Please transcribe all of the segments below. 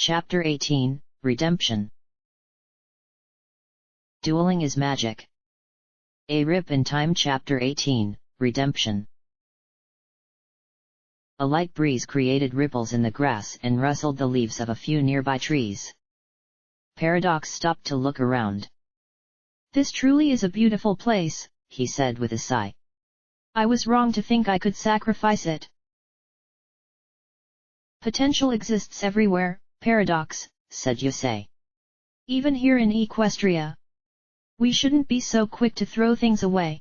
Chapter 18, Redemption. Dueling is magic. A Rip in Time. Chapter 18, Redemption. A light breeze created ripples in the grass and rustled the leaves of a few nearby trees. Paradox stopped to look around. "This truly is a beautiful place," he said with a sigh. "I was wrong to think I could sacrifice it. Potential exists everywhere, Paradox," said Yusei. "Even here in Equestria. We shouldn't be so quick to throw things away."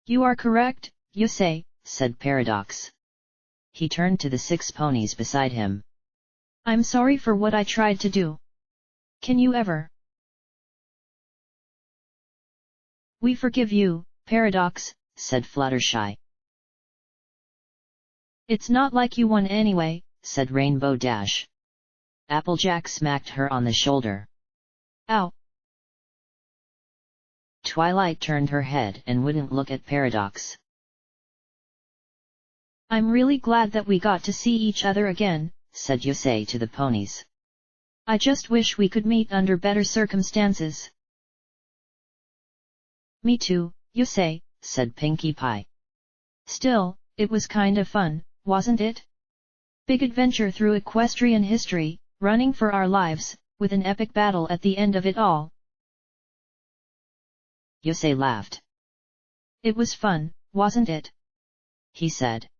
"You are correct, Yusei," said Paradox. He turned to the 6 ponies beside him. "I'm sorry for what I tried to do. Can you ever?" "We forgive you, Paradox," said Fluttershy. "It's not like you won anyway," said Rainbow Dash. Applejack smacked her on the shoulder. "Ow!" Twilight turned her head and wouldn't look at Paradox. "I'm really glad that we got to see each other again," said Yusei to the ponies. "I just wish we could meet under better circumstances." "Me too, Yusei," said Pinkie Pie. "Still, it was kind of fun, wasn't it? Big adventure through equestrian history, running for our lives, with an epic battle at the end of it all." Yusei laughed. "It was fun, wasn't it?" he said.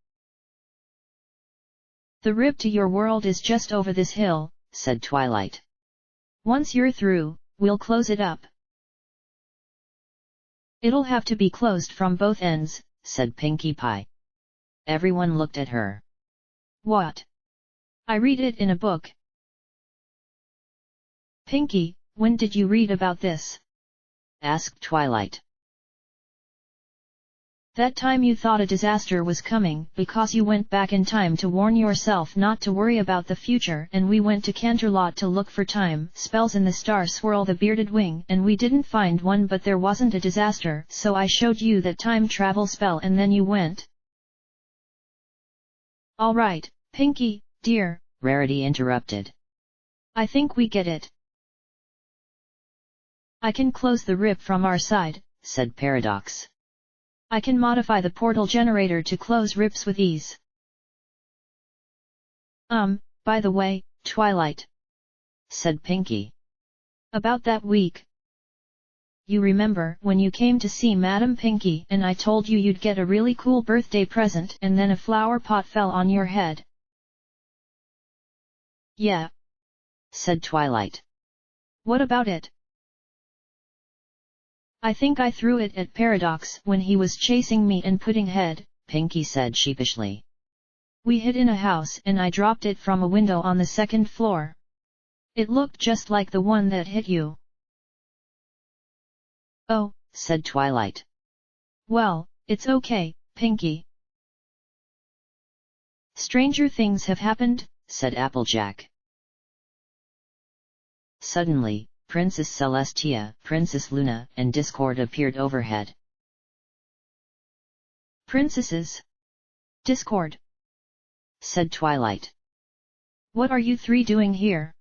"The rip to your world is just over this hill," said Twilight. "Once you're through, we'll close it up." "It'll have to be closed from both ends," said Pinkie Pie. Everyone looked at her. "What? I read it in a book." "Pinkie, when did you read about this?" asked Twilight. "That time you thought a disaster was coming because you went back in time to warn yourself not to worry about the future, and we went to Canterlot to look for time spells in the star swirl the bearded wing, and we didn't find one, but there wasn't a disaster, so I showed you that time travel spell and then you went." "All right, Pinkie, dear," Rarity interrupted. "I think we get it. I can close the rip from our side," said Paradox. "I can modify the portal generator to close rips with ease." By the way, Twilight," said Pinkie. "About that week. You remember when you came to see Madam Pinkie and I told you you'd get a really cool birthday present and then a flower pot fell on your head?" "Yeah," said Twilight. "What about it?" "I think I threw it at Paradox when he was chasing me and putting head," Pinkie said sheepishly. "We hid in a house and I dropped it from a window on the 2nd floor. It looked just like the one that hit you." "Oh," said Twilight. "Well, it's okay, Pinkie. Stranger things have happened," said Applejack. Suddenly, Princess Celestia, Princess Luna, and Discord appeared overhead. "Princesses? Discord?" said Twilight. "What are you 3 doing here?"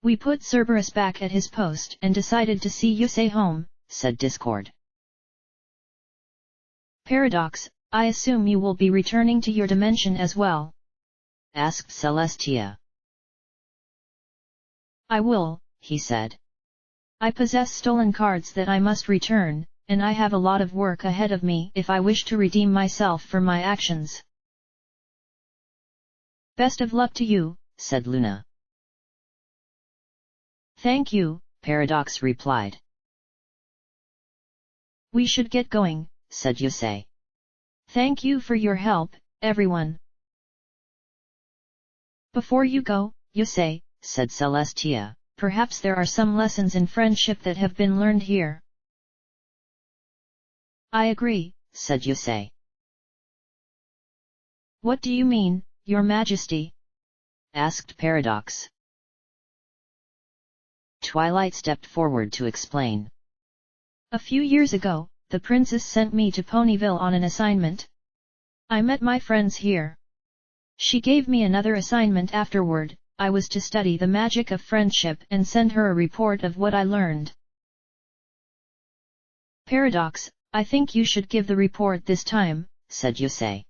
"We put Cerberus back at his post and decided to see Yusei home," said Discord. "Paradox, I assume you will be returning to your dimension as well?" asked Celestia. "I will," he said. "I possess stolen cards that I must return, and I have a lot of work ahead of me if I wish to redeem myself for my actions." "Best of luck to you," said Luna. "Thank you," Paradox replied. "We should get going," said Yusei. "Thank you for your help, everyone." "Before you go, Yusei," said Celestia, "perhaps there are some lessons in friendship that have been learned here." "I agree," said Yusei. "What do you mean, Your Majesty?" asked Paradox. Twilight stepped forward to explain. "A few years ago, the princess sent me to Ponyville on an assignment. I met my friends here. She gave me another assignment afterward. I was to study the magic of friendship and send her a report of what I learned. Paradox, I think you should give the report this time, said Yusei.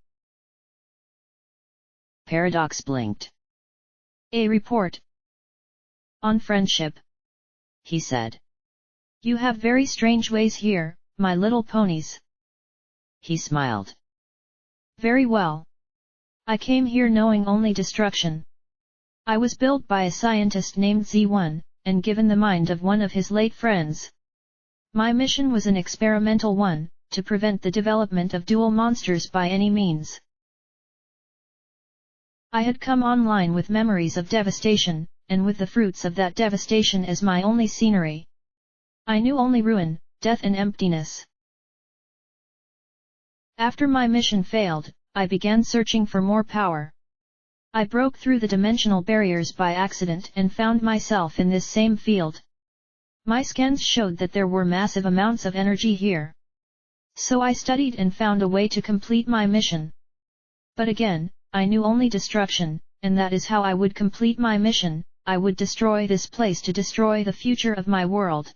Paradox blinked. A report on friendship, he said. You have very strange ways here, my little ponies. He smiled. Very well. I came here knowing only destruction. I was built by a scientist named Z1, and given the mind of one of his late friends. My mission was an experimental one, to prevent the development of dual monsters by any means. I had come online with memories of devastation, and with the fruits of that devastation as my only scenery. I knew only ruin, death and emptiness. After my mission failed, I began searching for more power. I broke through the dimensional barriers by accident and found myself in this same field. My scans showed that there were massive amounts of energy here. So I studied and found a way to complete my mission. But again, I knew only destruction, and that is how I would complete my mission. I would destroy this place to destroy the future of my world.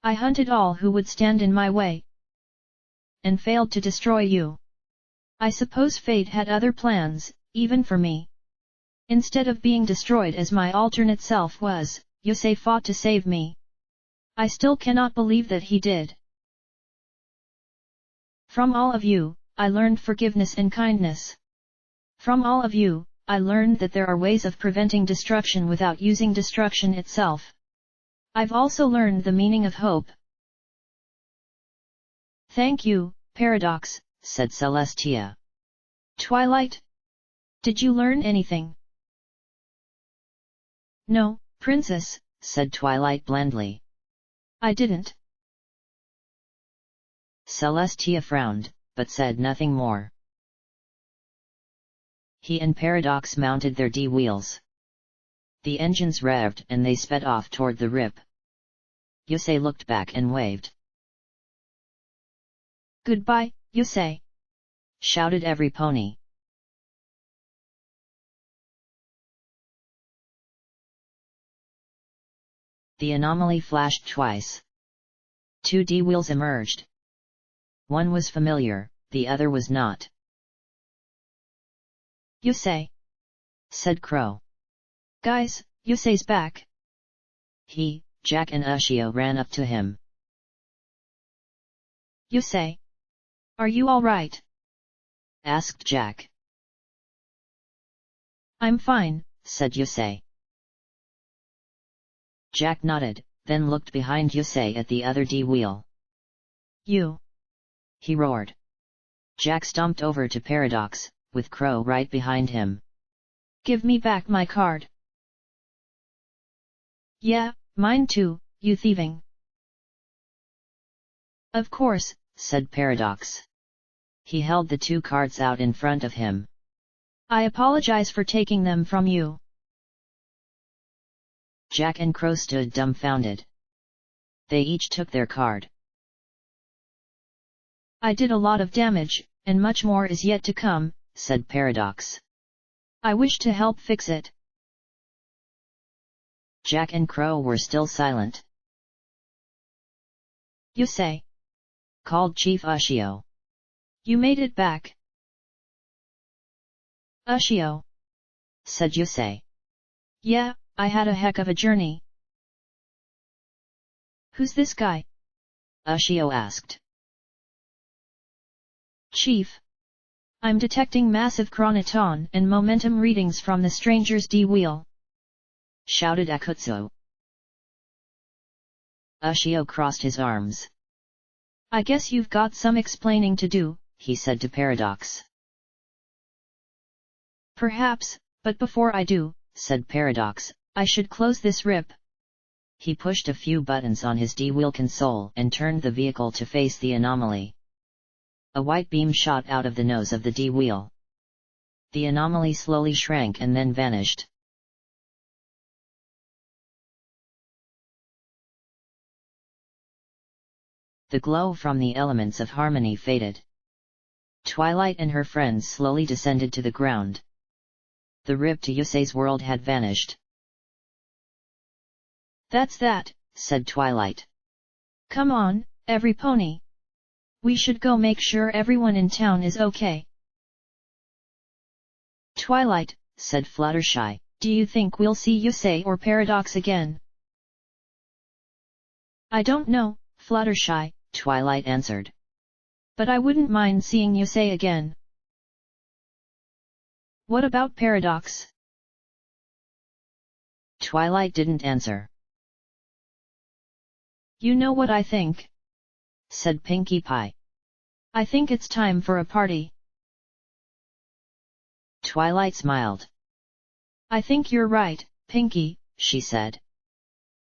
I hunted all who would stand in my way, and failed to destroy you. I suppose fate had other plans, even for me. Instead of being destroyed as my alternate self was, Yusei fought to save me. I still cannot believe that he did. From all of you, I learned forgiveness and kindness. From all of you, I learned that there are ways of preventing destruction without using destruction itself. I've also learned the meaning of hope. Thank you, Paradox, said Celestia. Twilight? Did you learn anything? No, Princess, said Twilight blandly. I didn't. Celestia frowned, but said nothing more. He and Paradox mounted their D-wheels. The engines revved and they sped off toward the rip. Yusei looked back and waved. Goodbye, Yusei! shouted every pony. The anomaly flashed twice. 2 D-wheels emerged. One was familiar, the other was not. Yusei! said Crow. Guys, Yusei's back! He, Jack and Ushio ran up to him. Yusei! Are you alright? asked Jack. I'm fine, said Yusei. Jack nodded, then looked behind Yusei at the other D-wheel. You! he roared. Jack stomped over to Paradox, with Crow right behind him. Give me back my card! Yeah, mine too, you thieving! Of course, said Paradox. He held the 2 cards out in front of him. I apologize for taking them from you. Jack and Crow stood dumbfounded. They each took their card. I did a lot of damage, and much more is yet to come, said Paradox. I wish to help fix it. Jack and Crow were still silent. Yusei! called Chief Ushio. You made it back. Ushio! said Yusei. Yeah, I had a heck of a journey. Who's this guy? Ushio asked. Chief! I'm detecting massive chronoton and momentum readings from the stranger's D-wheel, shouted Akutsu. Ushio crossed his arms. I guess you've got some explaining to do, he said to Paradox. Perhaps, but before I do, said Paradox, I should close this rip. He pushed a few buttons on his D-wheel console and turned the vehicle to face the anomaly. A white beam shot out of the nose of the D-wheel. The anomaly slowly shrank and then vanished. The glow from the elements of harmony faded. Twilight and her friends slowly descended to the ground. The rib to Yusei's world had vanished. That's that, said Twilight. Come on, every pony. We should go make sure everyone in town is okay. Twilight, said Fluttershy, do you think we'll see Yusei or Paradox again? I don't know, Fluttershy, Twilight answered. But I wouldn't mind seeing Yusei again. What about Paradox? Twilight didn't answer. You know what I think, said Pinkie Pie. I think it's time for a party. Twilight smiled. I think you're right, Pinkie, she said.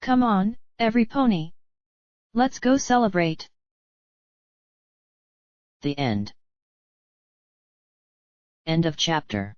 Come on, every pony. Let's go celebrate. The end. End of chapter.